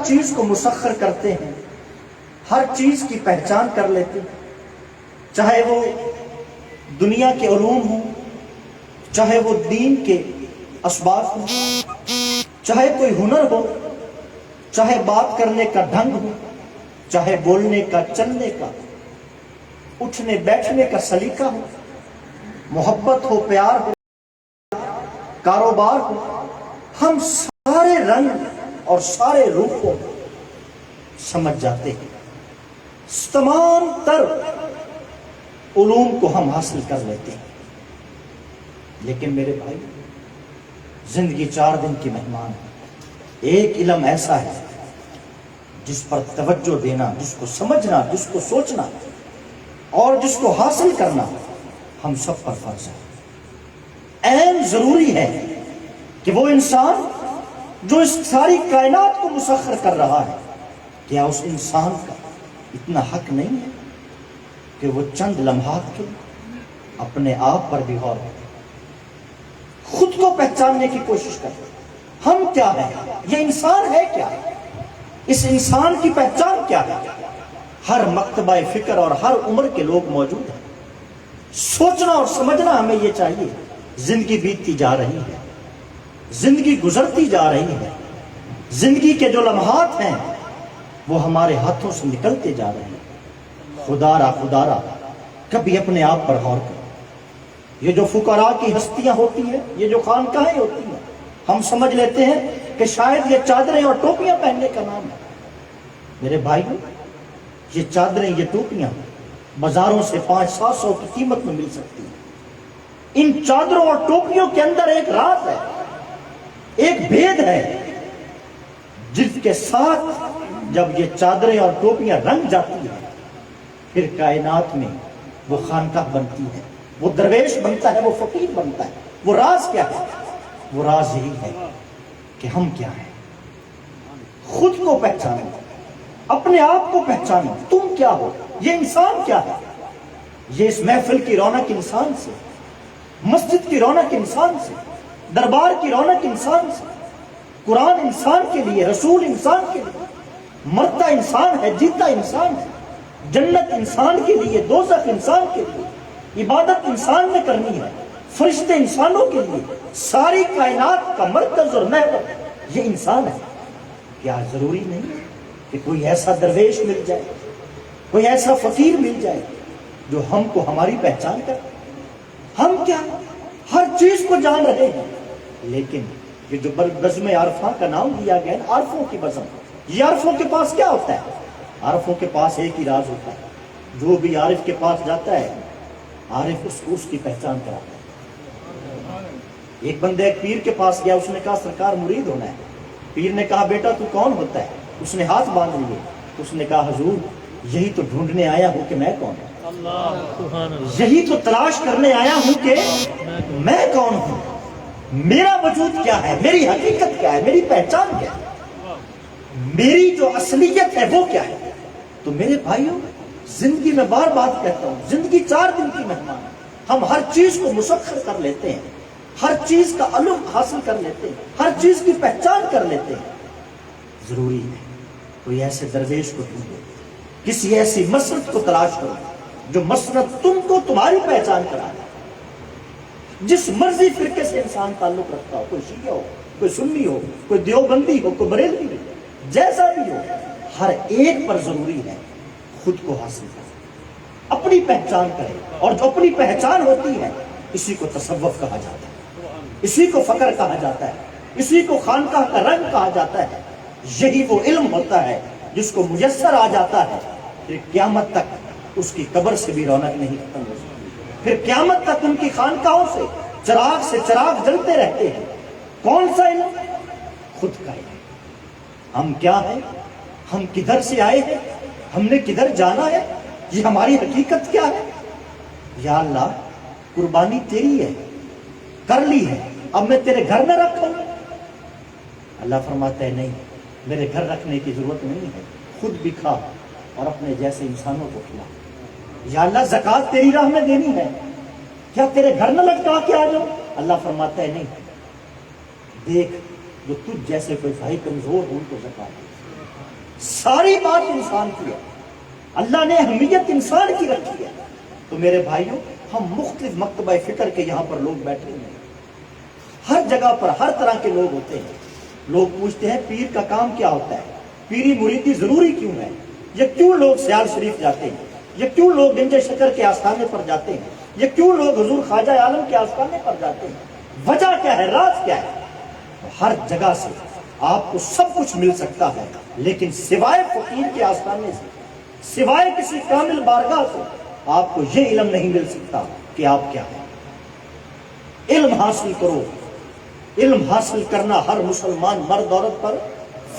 چیز کو مسخر کرتے ہیں، ہر چیز کی پہچان کر لیتے ہیں، چاہے وہ دنیا کے علوم ہوں، چاہے وہ دین کے اسباب ہوں، چاہے کوئی ہنر ہو، چاہے بات کرنے کا ڈھنگ ہو، چاہے بولنے کا، چلنے کا، اٹھنے بیٹھنے کا سلیقہ ہو، محبت ہو، پیار ہو، کاروبار ہو، ہم سارے رنگ اور سارے روپوں سمجھ جاتے ہیں، تمام تر علوم کو ہم حاصل کر لیتے ہیں۔ لیکن میرے بھائی، زندگی 4 دن کی مہمان ہے۔ ایک علم ایسا ہے جس پر توجہ دینا، جس کو سمجھنا، جس کو سوچنا اور جس کو حاصل کرنا ہم سب پر فرض ہے۔ عین ضروری ہے کہ وہ انسان جو اس ساری کائنات کو مسخر کر رہا ہے، کیا اس انسان کا اتنا حق نہیں ہے کہ وہ چند لمحات کے اپنے آپ پر بھی غور کرے، خود کو پہچاننے کی کوشش کرے؟ ہم کیا ہیں؟ یہ انسان ہے کیا؟ اس انسان کی پہچان کیا ہے؟ ہر مکتبہ فکر اور ہر عمر کے لوگ موجود ہیں۔ سوچنا اور سمجھنا ہمیں یہ چاہیے۔ زندگی بیتتی جا رہی ہے، زندگی گزرتی جا رہی ہے، زندگی کے جو لمحات ہیں وہ ہمارے ہاتھوں سے نکلتے جا رہے ہیں۔ خدا را کبھی اپنے آپ پر غور کرو۔ یہ جو فقراء کی ہستیاں ہوتی ہیں، یہ جو خانقاہیں ہوتی ہیں، ہم سمجھ لیتے ہیں کہ شاید یہ چادریں اور ٹوپیاں پہننے کا نام ہے۔ میرے بھائیو، یہ چادریں، یہ ٹوپیاں بازاروں سے 500-700 کی قیمت میں مل سکتی ہیں۔ ان چادروں اور ٹوپیوں کے اندر ایک راز ہے، ایک بھید ہے، جس کے ساتھ جب یہ چادریں اور ٹوپیاں رنگ جاتی ہیں، پھر کائنات میں وہ خانقاہ بنتی ہے، وہ درویش بنتا ہے، وہ فقیر بنتا ہے۔ وہ راز کیا ہے؟ وہ راز یہی ہے کہ ہم کیا ہیں۔ خود کو پہچانو، اپنے آپ کو پہچانو، تم کیا ہو، یہ انسان کیا ہے۔ یہ اس محفل کی رونق انسان سے، مسجد کی رونق انسان سے، دربار کی رونق انسان سے، قرآن انسان کے لیے، رسول انسان کے لیے، مرتا انسان ہے، جیتا انسان ہے، جنت انسان کے لیے، دوزخ انسان کے لیے، عبادت انسان نے کرنی ہے، فرشتے انسانوں کے لیے، ساری کائنات کا مرکز اور محور یہ انسان ہے۔ کیا ضروری نہیں کہ کوئی ایسا درویش مل جائے، کوئی ایسا فقیر مل جائے جو ہم کو ہماری پہچان کرے؟ ہم کیا ہر چیز کو جان رہے ہیں، لیکن یہ جو بزم عارفہ کا نام دیا گیا ہے، عارفوں کی بزم، یہ عارفوں کے پاس کیا ہوتا ہے؟ عارفوں کے پاس ایک ہی راز ہوتا ہے۔ جو بھی عارف کے پاس جاتا ہے، عارف اس کی پہچان کراتا ہے۔ ایک بندہ ایک پیر کے پاس گیا، اس نے کہا سرکار مرید ہونا ہے۔ پیر نے کہا بیٹا تو کون ہوتا ہے؟ اس نے ہاتھ باندھ لیے، اس نے کہا حضور یہی تو ڈھونڈنے آیا ہوں کہ میں کون ہوں، یہی تو تلاش کرنے آیا ہوں کہ میں کون ہوں، میرا وجود کیا ہے، میری حقیقت کیا ہے، میری پہچان کیا ہے، میری جو اصلیت ہے وہ کیا ہے۔ تو میرے بھائیوں، زندگی میں بار بار کہتا ہوں، زندگی 4 دن کی مہمان ہے۔ ہم ہر چیز کو مسخر کر لیتے ہیں، ہر چیز کا علم حاصل کر لیتے ہیں، ہر چیز کی پہچان کر لیتے ہیں۔ ضروری ہے کوئی ایسے درویش کو ڈھونڈو، کسی ایسی مسرت کو تلاش کرو جو مسرت تم کو تمہاری پہچان کرائے۔ جس مرضی فرقے سے انسان تعلق رکھتا ہو، کوئی شیعہ ہو، کوئی سنی ہو، کوئی دیوبندی ہو، کوئی بریلوی ہو، جیسا بھی ہو، ہر ایک پر ضروری ہے خود کو حاصل کرے، اپنی پہچان کرے۔ اور جو اپنی پہچان ہوتی ہے، اسی کو تصوف کہا جاتا ہے، اسی کو فقر کہا جاتا ہے، اسی کو خانقاہ کا رنگ کہا جاتا ہے۔ یہی وہ علم ہوتا ہے جس کو میسر آ جاتا ہے، پھر قیامت تک اس کی قبر سے بھی رونق نہیں ختم ہو سکتی، پھر قیامت تک ان کی خانقاہوں سے چراغ جلتے رہتے ہیں۔ کون سا علم؟ خود کا علم۔ ہم کیا ہیں، ہم کدھر سے آئے ہیں، ہم نے کدھر جانا ہے، یہ ہماری حقیقت کیا ہے۔ یا اللہ قربانی تیری ہے، کر لی ہے، اب میں تیرے گھر میں رکھوں۔ اللہ فرماتا ہے نہیں، میرے گھر رکھنے کی ضرورت نہیں ہے، خود بھی کھا اور اپنے جیسے انسانوں کو کھلا۔ یا اللہ زکوٰۃ تیری راہ میں دینی ہے، کیا تیرے گھر نہ لٹکا کے آ جاؤ؟ اللہ فرماتا ہے نہیں، دیکھ جو تجھ جیسے کوئی بھائی کمزور ہو ان کو زکوٰۃ دے۔ ساری بات انسان کی ہے، اللہ نے اہمیت انسان کی رکھی ہے۔ تو میرے بھائیوں، ہم مختلف مکتبہ فکر کے یہاں پر لوگ بیٹھے ہوئے ہیں، ہر جگہ پر ہر طرح کے لوگ ہوتے ہیں۔ لوگ پوچھتے ہیں پیر کا کام کیا ہوتا ہے، پیری مریدی ضروری کیوں ہے، یہ کیوں لوگ سیال شریف جاتے ہیں، یہ کیوں لوگ گنج شکر کے آستانے پر جاتے ہیں، یہ کیوں لوگ حضور خواجہ عالم کے آستانے پر جاتے ہیں، وجہ کیا ہے، راز کیا ہے؟ ہر جگہ سے آپ کو سب کچھ مل سکتا ہے، لیکن سوائے فقیر کے آستانے سے، سوائے کسی کامل بارگاہ سے آپ کو یہ علم نہیں مل سکتا کہ آپ کیا ہیں۔ علم حاصل کرو، علم حاصل کرنا ہر مسلمان مرد عورت پر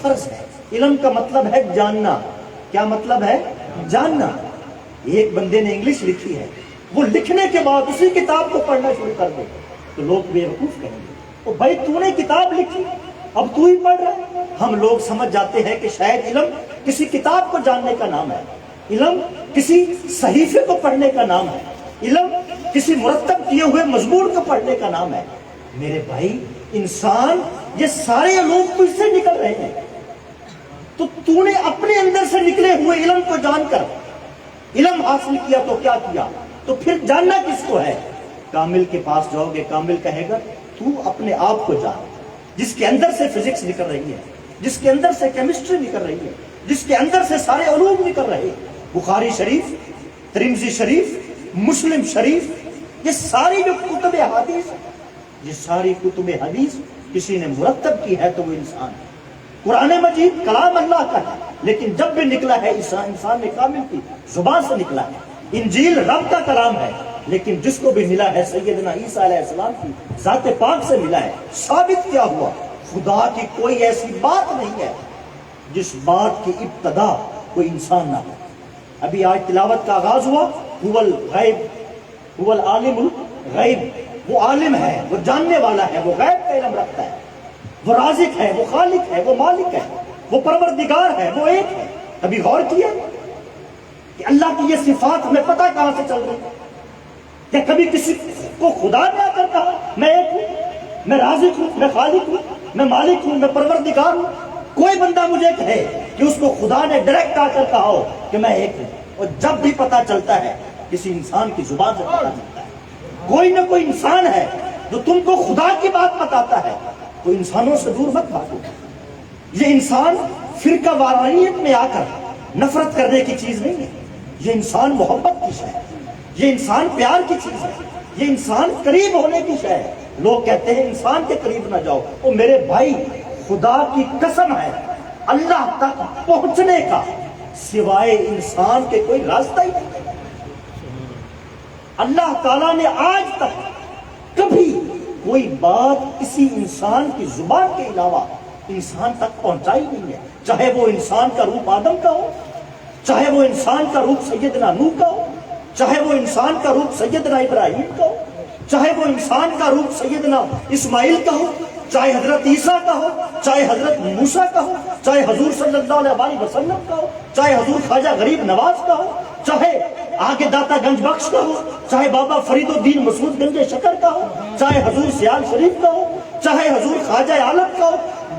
فرض ہے۔ علم کا مطلب ہے جاننا۔ کیا مطلب ہے؟ جاننا۔ ایک بندے نے انگلش لکھی ہے، وہ لکھنے کے بعد اسی کتاب کو پڑھنا شروع کر دے تو لوگ بیوقوف کہیں گے، او بھائی تو نے کتاب لکھی، اب تو ہی پڑھ رہا ہے۔ ہم لوگ سمجھ جاتے ہیں کہ شاید علم کسی کتاب کو جاننے کا نام ہے، علم کسی صحیفے کو پڑھنے کا نام ہے، علم کسی مرتب کیے ہوئے مضمون کو پڑھنے کا نام ہے۔ میرے بھائی، انسان یہ سارے علوم تو اس سے نکل رہے ہیں، تو نے اپنے اندر سے نکلے ہوئے علم کو جان کر علم حاصل کیا تو کیا کیا؟ تو پھر جاننا کس کو ہے؟ کامل کے پاس جاؤ گے، کامل کہے گا تو اپنے آپ کو جان، جس کے اندر سے فزکس نکل رہی ہے، جس کے اندر سے کیمسٹری نکل رہی ہے، جس کے اندر سے سارے علوم نکل رہے ہیں۔ بخاری شریف، ترمذی شریف، مسلم شریف، یہ ساری جو کتب حدیث، یہ ساری کتب حدیث کسی نے مرتب کی ہے تو وہ انسان ہے۔ قرآن مجید کلام اللہ کا ہے، لیکن جب بھی نکلا ہے انسان نے کامل کی زبان سے نکلا ہے۔ انجیل رب کا کلام ہے، لیکن جس کو بھی ملا ہے سیدنا عیسیٰ علیہ السلام کی ذات پاک سے ملا ہے۔ ثابت کیا ہوا؟ خدا کی کوئی ایسی بات نہیں ہے جس بات کی ابتدا کوئی انسان نہ ہو۔ ابھی آج تلاوت کا آغاز ہوا، هو الغیب، هو العالم الغیب، وہ عالم ہے، وہ جاننے والا ہے، وہ غیب کا علم رکھتا ہے، وہ رازق ہے، وہ خالق ہے، وہ مالک ہے، وہ پروردگار ہے، وہ ایک ہے۔ کبھی غور کیا کہ اللہ کی یہ صفات ہمیں پتہ کہاں سے چل رہی ہے؟ کیا کبھی کسی کو خدا نے آ کر کہا میں ایک ہوں، میں رازق ہوں، میں خالق ہوں، میں مالک ہوں، میں پروردگار ہوں؟ کوئی بندہ مجھے کہے کہ اس کو خدا نے ڈائریکٹ آ کر کہا ہو کہ میں ایک ہوں؟ اور جب بھی پتہ چلتا ہے کسی انسان کی زبان سے پتہ چلتا ہے۔ کوئی نہ کوئی انسان ہے جو تم کو خدا کی بات بتاتا ہے، تو انسانوں سے دور مت بھاگو۔ یہ انسان فرقہ وارانیت میں آ کر نفرت کرنے کی چیز نہیں ہے، یہ انسان محبت کی شے ہے، یہ انسان پیار کی چیز ہے، یہ انسان قریب ہونے کی شے ہے۔ لوگ کہتے ہیں انسان کے قریب نہ جاؤ، او میرے بھائی، خدا کی قسم ہے، اللہ تک پہنچنے کا سوائے انسان کے کوئی راستہ ہی نہیں۔ اللہ تعالیٰ نے آج تک کبھی کوئی بات کسی انسان کی زبان کے علاوہ انسان تک پہنچائی نہیں ہے، چاہے وہ انسان کا روپ آدم کا ہو، چاہے وہ انسان کا روپ سیدنا نوح کا ہو، چاہے وہ انسان کا روپ سیدنا ابراہیم کا ہو، چاہے وہ انسان کا روپ سیدنا اسماعیل کا ہو، چاہے حضرت عیسیٰ کا ہو، چاہے حضرت موسیٰ کا ہو، چاہے حضور صلی اللہ علیہ وسلم کا ہو، چاہے حضور خواجہ غریب نواز کا ہو، چاہے آگے داتا گنج بخش کا ہو، چاہے بابا فرید الدین مسعود گنج شکر کا ہو، چاہے حضور سیال شریف کا ہو، چاہے حضور خواجہ عالم کا ہو،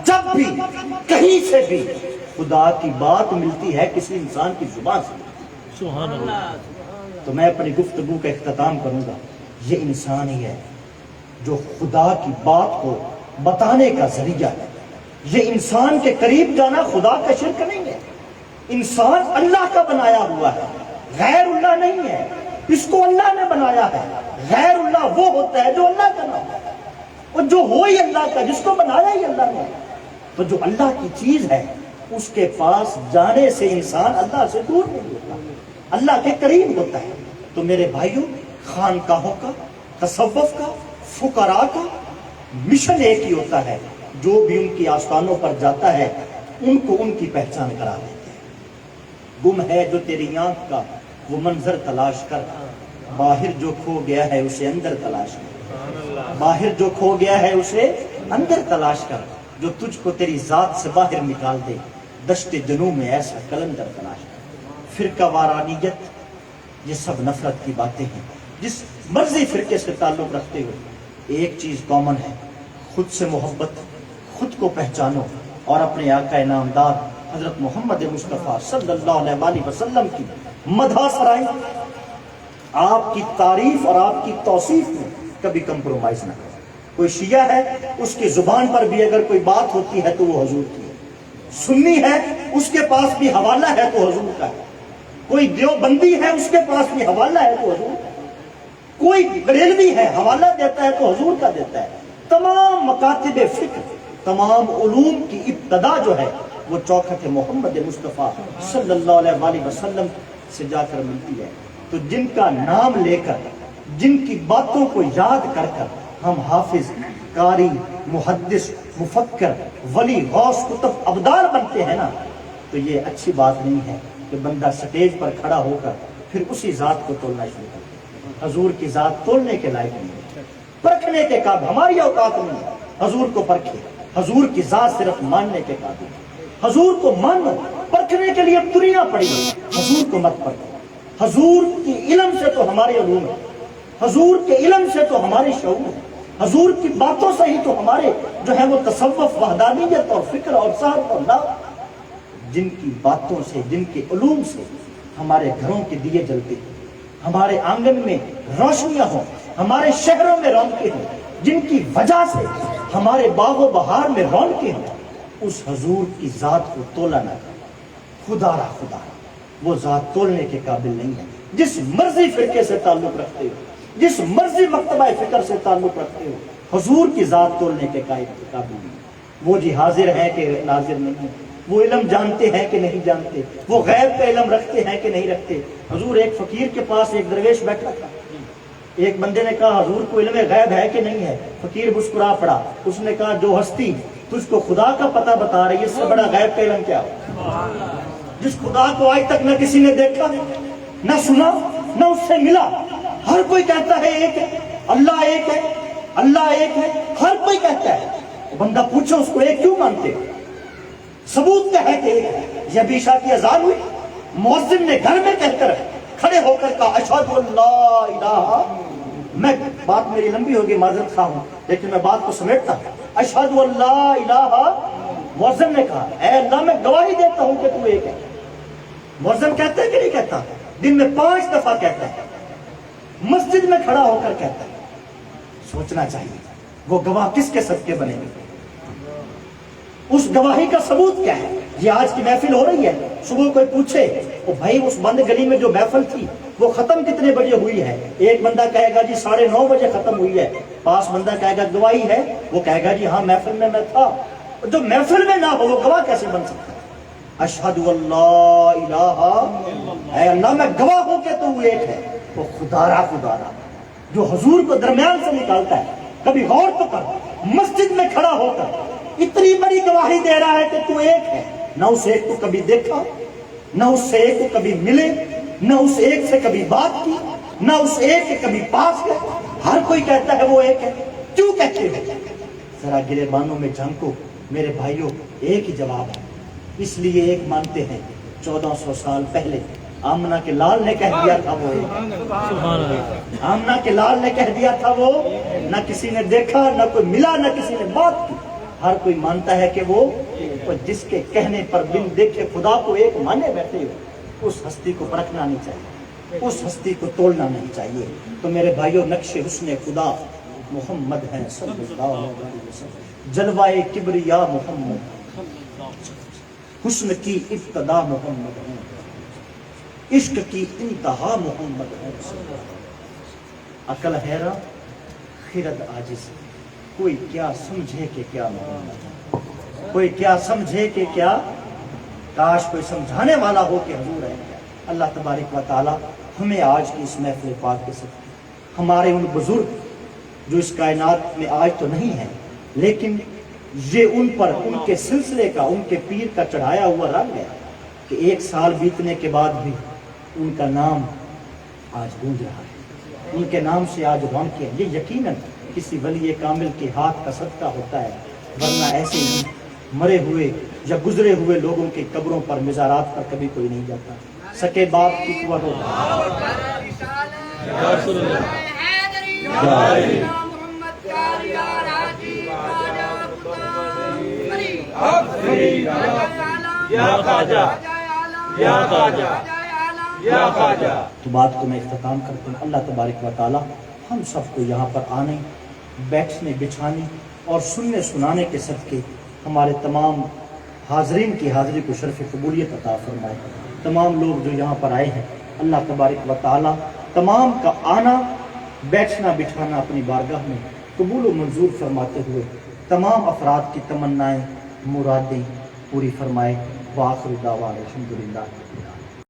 جب بھی کہیں سے بھی خدا کی بات ملتی ہے کسی انسان کی زبان سے ملتی ہے۔ سبحان اللہ۔ تو میں اپنی گفتگو کا اختتام کروں گا، یہ انسان ہی ہے جو خدا کی بات کو بتانے کا ذریعہ ہے۔ یہ انسان کے قریب جانا خدا کا شرک نہیں ہے، انسان اللہ کا بنایا ہوا ہے، غیر اللہ نہیں ہے، اس کو اللہ نے بنایا ہے۔ غیر اللہ وہ ہوتا ہے جو اللہ کا نہ ہو، اور جو ہو ہی اللہ کا، جس کو بنایا ہی اللہ نے۔ تو جو اللہ کی چیز ہے اس کے پاس جانے سے انسان اللہ سے دور نہیں ہوتا، اللہ کے قریب ہوتا ہے۔ تو میرے بھائیوں، خانقاہوں کا، تصوف کا، فقراء کا مشن ایک ہی ہوتا ہے، جو بھی ان کی آستانوں پر جاتا ہے ان کو ان کی پہچان کرا دیتے ہیں۔ گم ہے جو تیری آنکھ کا وہ منظر تلاش کر، باہر جو کھو گیا ہے اسے اندر تلاش کر، باہر جو کھو گیا ہے اسے اندر تلاش کر، جو تجھ کو تیری ذات سے باہر نکال دے، دشت جنوں میں ایسا کلندر تلاش کر۔ فرقہ وارانیت، یہ سب نفرت کی باتیں ہیں۔ جس مرضی فرقے سے تعلق رکھتے ہوئے ایک چیز کامن ہے، خود سے محبت، خود کو پہچانو اور اپنے آقا انعامدار حضرت محمد مصطفیٰ صلی اللہ علیہ وسلم کی مدح سرائیں، آپ کی تعریف اور آپ کی توصیف میں کبھی کمپرومائز نہ کریں۔ کوئی شیعہ ہے، اس کی زبان پر بھی اگر کوئی بات ہوتی ہے تو وہ حضور کی ہے، سنی ہے اس کے پاس بھی حوالہ ہے تو حضور کا ہے، کوئی دیوبندی ہے اس کے پاس بھی حوالہ ہے تو حضور کا ہے، کوئی بریلوی ہے حوالہ دیتا ہے تو حضور کا دیتا ہے۔ تمام مکاتب فکر، تمام علوم کی ابتدا جو ہے وہ چوکھٹ محمد مصطفیٰ صلی اللہ علیہ وسلم سے جا کر ملتی ہے۔ تو جن کا نام لے کر، جن کی باتوں کو یاد کر کر ہم حافظ، قاری، محدث، مفکر، ولی، غوث، قطب، ابدال بنتے ہیں نا، تو یہ اچھی بات نہیں ہے کہ بندہ سٹیج پر کھڑا ہو کر پھر اسی ذات کو تولنا شروع کر دے۔ حضور کی ذات تولنے کے لائق نہیں ہے، پرکھنے کے قابل ہماری اوقات نہیں ہے۔ حضور کو پرکھے، حضور کی ذات صرف ماننے کے قابل ہے۔ حضور کو مانو، پرکھنے کے لیے دنیا پڑی ہے، حضور کو مت پرکھو۔ حضور کی علم سے تو ہمارے علوم ہے، حضور کے علم سے تو ہمارے شعور ہے، حضور کی باتوں سے ہی تو ہمارے جو ہے وہ تصوف، وحدانیت اور فکر اور صحت اور لا، جن کی باتوں سے، جن کے علوم سے ہمارے گھروں کے دیے جلتے ہیں، ہمارے آنگن میں روشنیاں ہوں، ہمارے شہروں میں رونقیں ہوں، جن کی وجہ سے ہمارے باغ و بہار میں رونقیں ہوں، اس حضور کی ذات کو تولا نہ کرو۔ خدا را خدا را، وہ ذات تولنے کے قابل نہیں ہے۔ جس مرضی فرقے سے تعلق رکھتے ہو، جس مرضی مکتبہ فکر سے تعلق رکھتے ہو، حضور کی ذات تولنے کے قابل نہیں ہے۔ وہ جی حاضر ہے کہ ناظر نہیں ہے، وہ علم جانتے ہیں کہ نہیں جانتے، وہ غیب کا علم رکھتے ہیں کہ نہیں رکھتے۔ حضور ایک فقیر کے پاس ایک درویش بیٹھا تھا، ایک بندے نے کہا حضور کو علم غیب ہے کہ نہیں ہے؟ فقیر مسکرا پڑا، اس نے کہا جو ہستی تجھ کو خدا کا پتہ بتا رہی ہے، اس سے بڑا غیب کا علم کیا ہو؟ جس خدا کو آج تک نہ کسی نے دیکھا، نہ سنا، نہ اس سے ملا، ہر کوئی کہتا ہے ایک ہے، اللہ ایک ہے، اللہ ایک ہے، ہر کوئی کہتا ہے۔ بندہ پوچھو اس کو ایک کیوں مانتے؟ ثبوت کیا ہے کہ ایک ہے؟ یہ ابھی عشاء کی اذان ہوئی، مؤذن نے گھر میں کہہ کر کھڑے ہو کر کہا اشہد ان لا الہ، میں بات میری لمبی ہوگی معذرت خواہ ہوں لیکن میں بات کو سمیٹتا ہوں، اشہد ان لا الہ، مؤذن نے کہا اے اللہ میں گواہی دیتا ہوں کہ تو ایک ہے۔ مؤذن کہتا ہے کہ نہیں کہتا؟ دن میں 5 دفعہ کہتا ہے، مسجد میں کھڑا ہو کر کہتا ہے۔ سوچنا چاہیے وہ گواہ کس کے صدقے بنے گے، اس گواہی کا ثبوت کیا ہے؟ یہ آج کی محفل ہو رہی ہے، صبح کوئی پوچھے او بھائی اس بند گلی میں جو محفل تھی وہ ختم کتنے بجے ہوئی ہے؟ ایک بندہ کہے گا جی 9:30 بجے ختم ہوئی ہے، پاس بندہ کہے گا گواہی ہے، وہ کہے گا جی ہاں محفل میں تھا۔ جو محفل میں نہ ہو وہ گواہ کیسے بن سکتا ہے؟ اشہد اللہ الہ، اے اللہ میں گواہ ہوں کہ تو ایک ہے۔ وہ خدا را جو حضور کو درمیان سے نکالتا ہے، کبھی غور تو کر، مسجد میں کھڑا ہو کر اتنی بڑی گواہی دے رہا ہے کہ تو ایک ہے، نہ اس ایک کو کبھی دیکھا، نہ اس سے ایک کو کبھی ملے، نہ اس ایک سے کبھی بات کی، نہ اس ایک کے کبھی پاس گئے، ہر کوئی کہتا ہے وہ ایک ہے۔ کیوں کہتے ہیں؟ ذرا گریبانوں میں جھانکو میرے بھائیوں، ایک ہی جواب ہے۔ اس لیے ایک مانتے ہیں 1400 سال پہلے آمنہ کے لال نے کہہ دیا تھا وہ ایک، آمنہ کے لال نے کہہ دیا تھا وہ، نہ کسی نے دیکھا، نہ کوئی ملا، نہ کسی نے بات کی، ہر کوئی مانتا ہے کہ وہ جس کے کہنے پر بن دیکھے خدا کو ایک مانے بیٹھے ہو، اس ہستی کو پرکھنا نہیں چاہیے، اس ہستی کو تولنا نہیں چاہیے۔ تو میرے بھائیوں، نقش حسن خدا محمد ہیں صلی اللہ علیہ وسلم، جلوائے کبریا محمد، حسن کی ابتدا محمد ہے، عشق کی انتہا محمد ہے۔ عقل حیران، خرد عاجز، کوئی کیا سمجھے کہ کیا محمد ہے، کوئی کیا سمجھے کہ کیا، کاش کوئی سمجھانے والا ہو کہ حضور ہے کیا۔ اللہ تبارک و تعالی ہمیں آج کی اس محفل پاک کے ساتھ ہمارے ان بزرگ جو اس کائنات میں آج تو نہیں ہے لیکن یہ ان پر، ان کے سلسلے کا، ان کے پیر کا چڑھایا ہوا رنگ ہے کہ 1 سال بیتنے کے بعد بھی ان کا نام آج گونج رہا ہے، ان کے نام سے آج رونقیں ہیں۔ یہ یقیناً کسی ولی کامل کے ہاتھ کا صدقہ ہوتا ہے، ورنہ ایسے ہی مرے ہوئے یا گزرے ہوئے لوگوں کی قبروں پر، مزارات پر کبھی کوئی نہیں جاتا۔ سکے باپ کی قوت ہو یا خواجہ یا خواجہ یا خواجہ۔ تو بات کو میں اختتام کرتا ہوں۔ اللہ تبارک و تعالی ہم سب کو یہاں پر آنے، بیٹھنے، بچھانے اور سننے سنانے کے صدقے ہمارے تمام حاضرین کی حاضری کو شرف قبولیت عطا فرمائے۔ تمام لوگ جو یہاں پر آئے ہیں، اللہ تبارک و تعالی تمام کا آنا، بیٹھنا، بٹھانا اپنی بارگاہ میں قبول و منظور فرماتے ہوئے تمام افراد کی تمنائیں، مرادیں پوری فرمائے۔ وآخر دعوانا الحمدللہ۔